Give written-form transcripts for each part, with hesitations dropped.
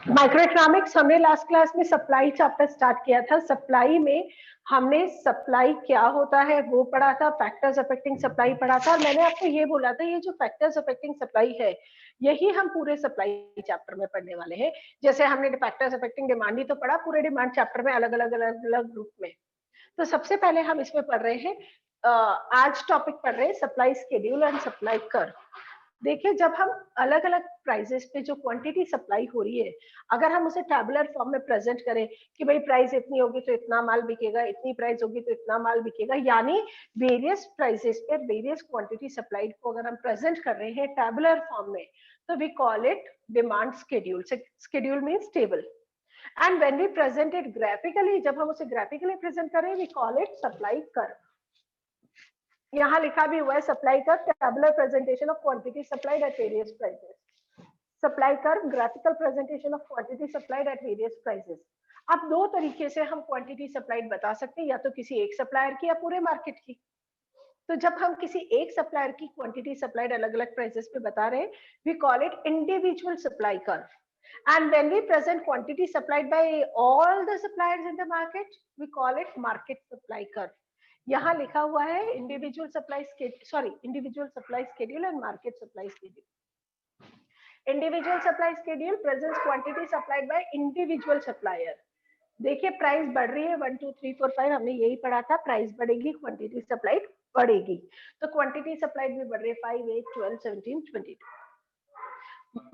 Microeconomics हमने last class में supply chapter start किया था। सप्लाई में हमने सप्लाई क्या होता है वो पढ़ा था, फैक्टर्स अफेक्टिंग सप्लाई पढ़ा था, और मैंने आपको ये बोला था ये जो फैक्टर्स अफेक्टिंग सप्लाई है यही हम पूरे सप्लाई चैप्टर में पढ़ने वाले हैं। जैसे हमने फैक्टर्स अफेक्टिंग डिमांड ही तो पढ़ा पूरे डिमांड चैप्टर में, अलग अलग ग्रुप में। तो सबसे पहले हम इसमें पढ़ रहे हैं, आज टॉपिक पढ़ रहे हैं supply schedule and supply curve. देखिए, जब हम अलग अलग प्राइसेस पे जो क्वांटिटी सप्लाई हो रही है, अगर हम उसे टैबुलर फॉर्म में प्रेजेंट करें कि भाई प्राइस इतनी होगी तो इतना माल बिकेगा, इतनी प्राइस होगी तो इतना माल बिकेगा, यानी वेरियस प्राइसेस पे वेरियस क्वांटिटी सप्लाइड को अगर हम प्रेजेंट कर रहे हैं टैबुलर फॉर्म में, तो we call it demand schedule. Schedule means table. And when we present it graphically, जब हम उसे ग्राफिकली प्रेजेंट करें, we call it supply curve. यहाँ लिखा भी हुआ है supply curve, tabular presentation of quantity supplied at various prices. Supply curve, graphical presentation of quantity supplied at various prices. अब दो तरीके से हम क्वांटिटी सप्लाइड बता सकते हैं, या तो किसी एक सप्लायर की या पूरे मार्केट की। तो जब हम किसी एक सप्लायर की क्वांटिटी सप्लाइड अलग अलग प्राइसेस पे बता रहे हैं, we call it individual supply curve. And when we present quantity supplied by all the suppliers in the market, we call it market supply curve. यहाँ लिखा हुआ है individual supply schedule and market supply schedule. Individual supply schedule presents quantity supplied by individual supplier. देखिए, price बढ़ रही है 1 2 3 4 5, हमने यही पढ़ा था, प्राइस बढ़ेगी क्वांटिटी सप्लाइड बढ़ेगी। तो क्वांटिटी सप्लाइड भी बढ़ रही है 5 8 12 17 22।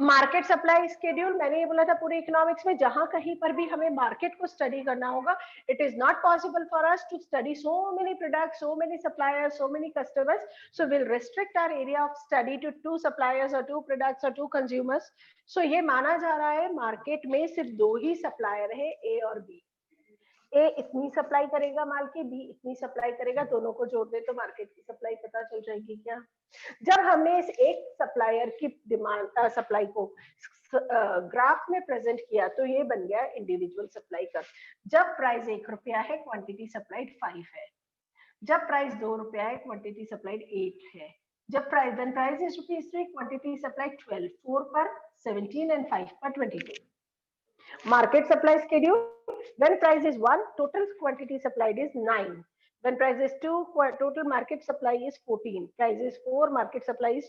मार्केट सप्लाई शेड्यूल, मैंने ये बोला था पूरे इकोनॉमिक्स में जहां कहीं पर भी हमें मार्केट को स्टडी करना होगा, it is not possible for us to study so many products, so many suppliers, so many customers, so will restrict our area of study to 2 suppliers और 2 प्रोडक्ट्स और 2 कंज्यूमर्स। सो ये माना जा रहा है मार्केट में सिर्फ 2 ही सप्लायर है, ए और बी। ए इतनी सप्लाई करेगा माल की, बी इतनी सप्लाई करेगा, दोनों को जोड़ दे तो मार्केट की सप्लाई पता चल जाएगी क्या। जब हमने इस एक सप्लायर की डिमांड सप्लाई को ग्राफ में प्रेजेंट किया तो ये बन गया इंडिविजुअल सप्लाई कर्व। जब प्राइस 1 रुपया है, क्वांटिटी सप्लाइड 5 है। जब प्राइस 2 रुपया है, क्वांटिटी सप्लाइड 8 है। जब प्राइस इज ₹3, क्वांटिटी सप्लाइड 12, 4 पर 17 एंड 5 पर 22। Market supply schedule, when price is 1, total quantity supplied is 9. When price is 2, total market supply is 14. Price is 4, market supply is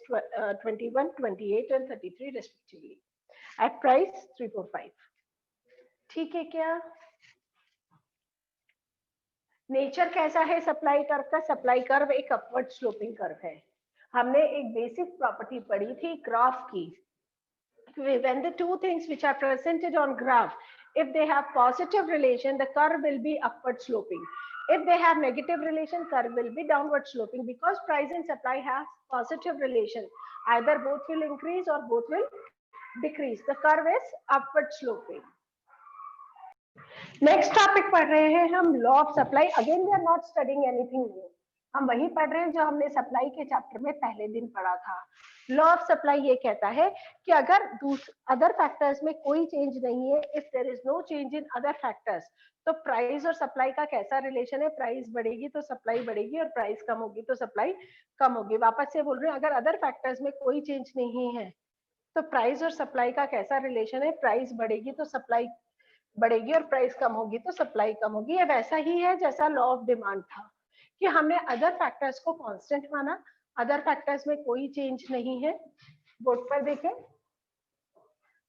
21, 28 and 33 respectively. At price 3, 4, 5. ठीक है क्या? Nature कैसा है supply curve का? Supply curve एक upward sloping curve है। हमने एक बेसिक प्रॉपर्टी पढ़ी थी ग्राफ की। When the two things which are presented on graph, if they have positive relation, the curve will be upward sloping. If they have negative relation, curve will be downward sloping, because price and supply have positive relation. Either both will increase or both will decrease. The curve is upward sloping. Next topic पढ़ रहे हैं हम law of supply. Again we are not studying anything new. हम वही पढ़ रहे हैं जो हमने सप्लाई के चैप्टर में पहले दिन पढ़ा था। लॉ ऑफ सप्लाई ये कहता है कि अगर अदर फैक्टर्स में कोई चेंज नहीं है, if there is no change in other factors, तो प्राइस और सप्लाई का कैसा रिलेशन है? प्राइस बढ़ेगी तो सप्लाई बढ़ेगी, और प्राइस कम होगी तो सप्लाई कम होगी। वापस से बोल रहे हैं, अगर अदर फैक्टर्स में कोई चेंज नहीं है तो प्राइस और सप्लाई का कैसा रिलेशन है? प्राइस बढ़ेगी तो सप्लाई बढ़ेगी, और प्राइस कम होगी तो सप्लाई कम होगी। ये वैसा ही है जैसा लॉ ऑफ डिमांड था कि हमने अदर फैक्टर्स को कांस्टेंट माना, अदर फैक्टर्स में कोई चेंज नहीं है। बोर्ड पर देखें,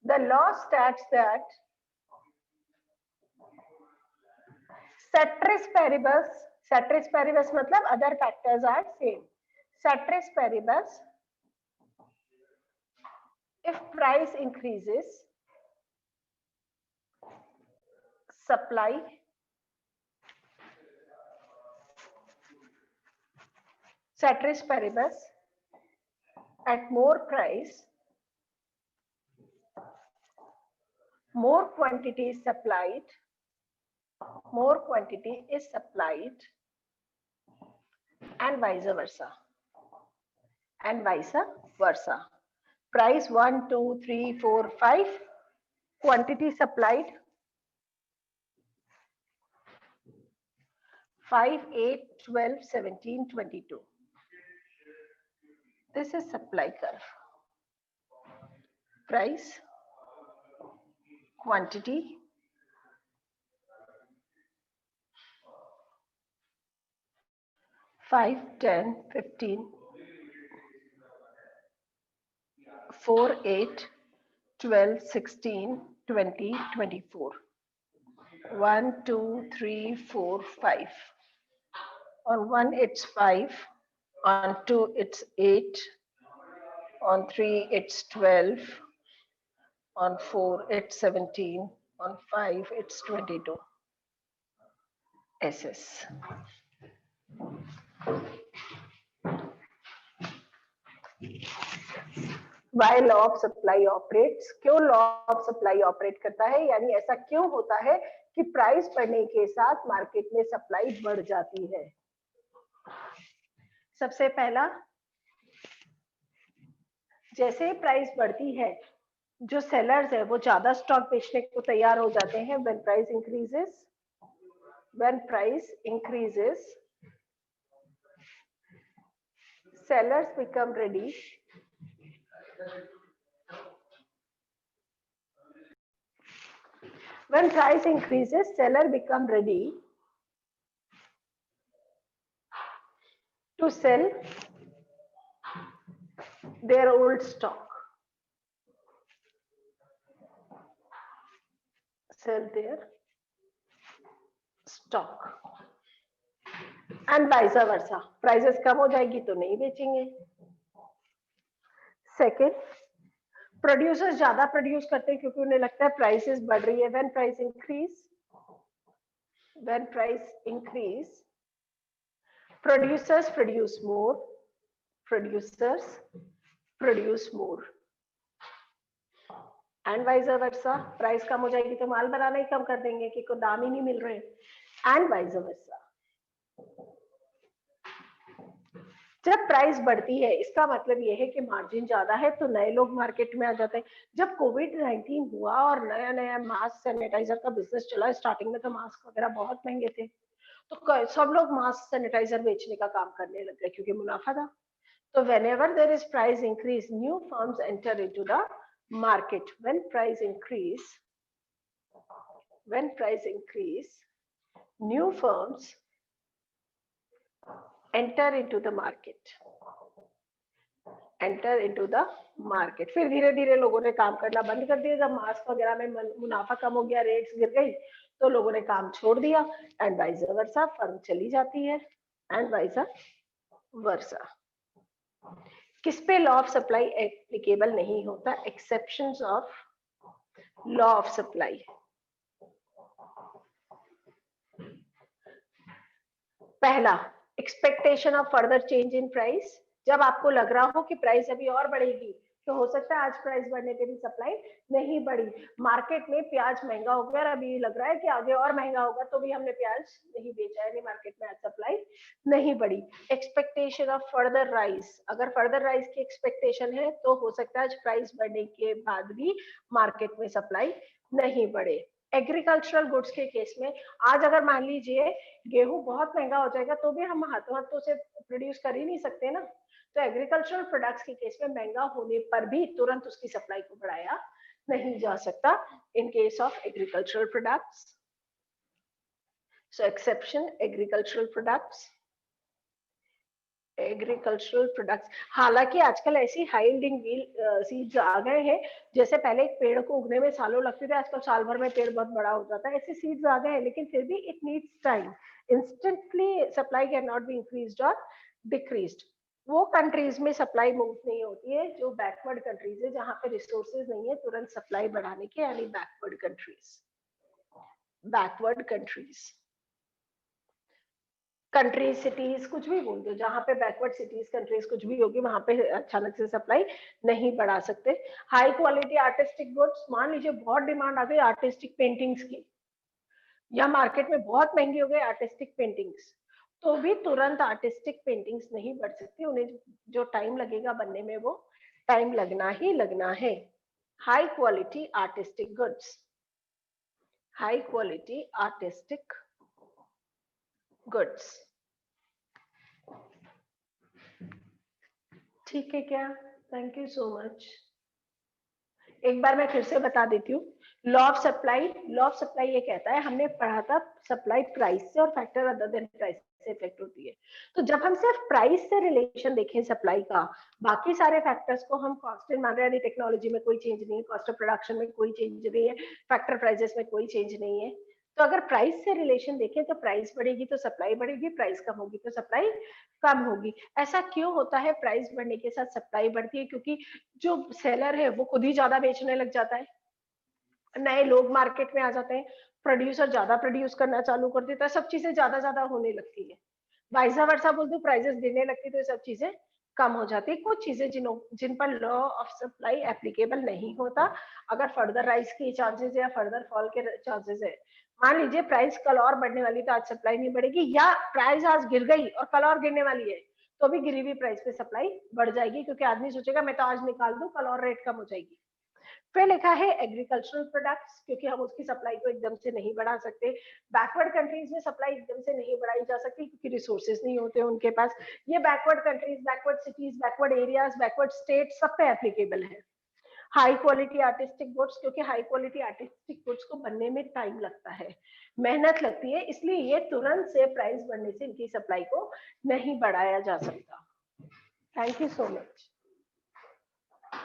the law states that ceteris paribus मतलब other factors are same. ceteris paribus, if price increases, supply ceteris paribus at more price, more quantity is supplied, and vice versa. Price 1 2 3 4 5, quantity supplied 5 8 12 17 22. This is supply curve. Price, quantity, five, 10, 15, 4, 8, 12, 16, 20, 24. 1, 2, 3, 4, 5. On 1 it's 5, on 2 it's 8, on 3 it's 12, on 4 it's 17, on 5 it's 22. SS. Why law of supply operates? क्यों law of supply operate करता है, यानी ऐसा क्यों होता है कि price बढ़ने के साथ मार्केट में सप्लाई बढ़ जाती है? सबसे पहला, जैसे प्राइस बढ़ती है जो सेलर्स है वो ज्यादा स्टॉक बेचने को तैयार हो जाते हैं. When price increases, sellers become ready to sell their old stock. Sell their stock. And vice versa. Prices कम हो जाएगी तो नहीं बेचेंगे. Second, प्रोड्यूसर्स ज्यादा प्रोड्यूस करते हैं क्योंकि उन्हें लगता है प्राइसेस बढ़ रही है. When price increase, producers produce more. And vice versa. Price कम हो जाएगी तो माल बनाना ही कम कर देंगे कि कोई दाम ही नहीं मिल रहे. And vice versa. जब प्राइस बढ़ती है इसका मतलब ये है कि मार्जिन ज्यादा है तो नए लोग मार्केट में आ जाते हैं. जब कोविड-19 हुआ और नया मास्क सैनिटाइजर का बिजनेस चला, स्टार्टिंग में तो मास्क वगैरह बहुत महंगे थे, तो सब लोग मास्क सैनिटाइजर बेचने का काम करने लग गए क्योंकि मुनाफा था. तो whenever there is price increase, new firms enter into the market. When price increase, new firms enter into the market. फिर धीरे धीरे लोगों ने काम करना बंद कर दिया. जब मास्क वगैरह में मुनाफा कम हो गया, रेट्स गिर गई, तो लोगों ने काम छोड़ दिया. एंड वाइस वर्सा, फर्म चली जाती है. And vice versa. किस पे लॉ ऑफ सप्लाई एप्लीकेबल नहीं होता? Exceptions of law of supply. पहला, expectation of further change in price. जब आपको लग रहा हो कि प्राइस अभी और बढ़ेगी तो हो सकता है आज प्राइस बढ़ने पे भी सप्लाई नहीं बढ़ी. मार्केट में प्याज महंगा हो गया और अभी लग रहा है कि आगे और महंगा होगा तो भी हमने प्याज नहीं बेचा, यानी मार्केट में आज सप्लाई नहीं बढ़ी. Expectation of further rise. अगर फर्दर राइज की एक्सपेक्टेशन है तो हो सकता है आज प्राइस बढ़ने के बाद भी मार्केट में सप्लाई नहीं बढ़े. एग्रीकल्चरल गुड्स के केस में आज अगर मान लीजिए गेहूं बहुत महंगा हो जाएगा तो भी हम हाथों से प्रोड्यूस कर ही नहीं सकते ना. तो एग्रीकल्चरल प्रोडक्ट्स के केस में महंगा होने पर भी तुरंत उसकी सप्लाई को बढ़ाया नहीं जा सकता in case of agricultural products. So exception agricultural products. हालांकि आजकल ऐसी हाई यील्डिंग सीड्स आ गए हैं, जैसे पहले एक पेड़ को उगने में सालों लगते थे, आजकल साल भर में पेड़ बहुत बड़ा हो जाता है. ऐसे सीड्स आ गए हैं, लेकिन फिर भी it needs time. Instantly supply can not be increased और डिक्रीज्ड. वो कंट्रीज में सप्लाई मूव नहीं होती है जो बैकवर्ड कंट्रीज है, जहां पे रिसोर्सेज नहीं है तुरंत सप्लाई बढ़ाने के, यानी बैकवर्ड कंट्रीज सिटीज कुछ भी बोल दो, जहां पे बैकवर्ड सिटीज कंट्रीज कुछ भी होगी वहां पे अचानक से सप्लाई नहीं बढ़ा सकते. High quality artistic goods. मान लीजिए बहुत डिमांड आ गई आर्टिस्टिक पेंटिंग्स की, या मार्केट में बहुत महंगी हो गई आर्टिस्टिक पेंटिंग्स, तो भी तुरंत आर्टिस्टिक पेंटिंग्स नहीं बढ़ सकती. उन्हें जो टाइम लगेगा बनने में वो टाइम लगना ही लगना है. High quality artistic goods. ठीक है क्या? Thank you so much. एक बार मैं फिर से बता देती हूँ, लॉ ऑफ सप्लाई ये कहता है, हमने पढ़ा था सप्लाई प्राइस से और फैक्टर अदर देन प्राइस से इफेक्ट होती है। तो जब हम सिर्फ प्राइस से रिलेशन देखें सप्लाई का, बाकी सारे फैक्टर्स को हम कांस्टेंट मान रहे हैं, टेक्नोलॉजी में कोई चेंज नहीं है, कॉस्ट ऑफ प्रोडक्शन में कोई चेंज नहीं है, फैक्टर प्राइसेस में कोई चेंज नहीं है। तो अगर प्राइस से रिलेशन देखें तो प्राइस बढ़ेगी तो सप्लाई बढ़ेगी, प्राइस कम होगी तो सप्लाई कम होगी। ऐसा क्यों होता है? प्राइस बढ़ने के साथ सप्लाई बढ़ती है क्योंकि जो सेलर है वो खुद ही ज्यादा बेचने लग जाता है, नए लोग मार्केट में आ जाते हैं, प्रोड्यूसर ज्यादा प्रोड्यूस करना चालू कर देता है, सब चीजें ज्यादा ज्यादा होने लगती है। वाइसा वर्सा बोल दो, प्राइसेस गिरने लगती तो ये सब चीजें कम हो जाती है। कुछ चीजें जिन पर लॉ ऑफ सप्लाई एप्लीकेबल नहीं होता, अगर फर्दर राइज के चांसेस या फर्दर फॉल के चांसेस है, मान लीजिए प्राइस कल और बढ़ने वाली तो आज सप्लाई नहीं बढ़ेगी, या प्राइस आज गिर गई और कल और गिरने वाली है तो भी गिरी हुई प्राइस पे सप्लाई बढ़ जाएगी, क्योंकि आदमी सोचेगा मैं तो आज निकाल दूं, कल और रेट कम हो जाएगी। फिर लिखा है एग्रीकल्चरल प्रोडक्ट्स, क्योंकि हम उसकी सप्लाई को एकदम से नहीं बढ़ा सकते। बैकवर्ड कंट्रीज में सप्लाई एकदम से नहीं बढ़ाई जा सकती क्योंकि रिसोर्सेज नहीं होते उनके पास। ये backward countries, backward cities, backward areas, backward state सब पे एप्लीकेबल है। हाई क्वालिटी आर्टिस्टिक गुड्स, क्योंकि हाई क्वालिटी आर्टिस्टिक गुड्स को बनने में टाइम लगता है, मेहनत लगती है, इसलिए ये तुरंत से प्राइस बढ़ने से इनकी सप्लाई को नहीं बढ़ाया जा सकता। Thank you so much.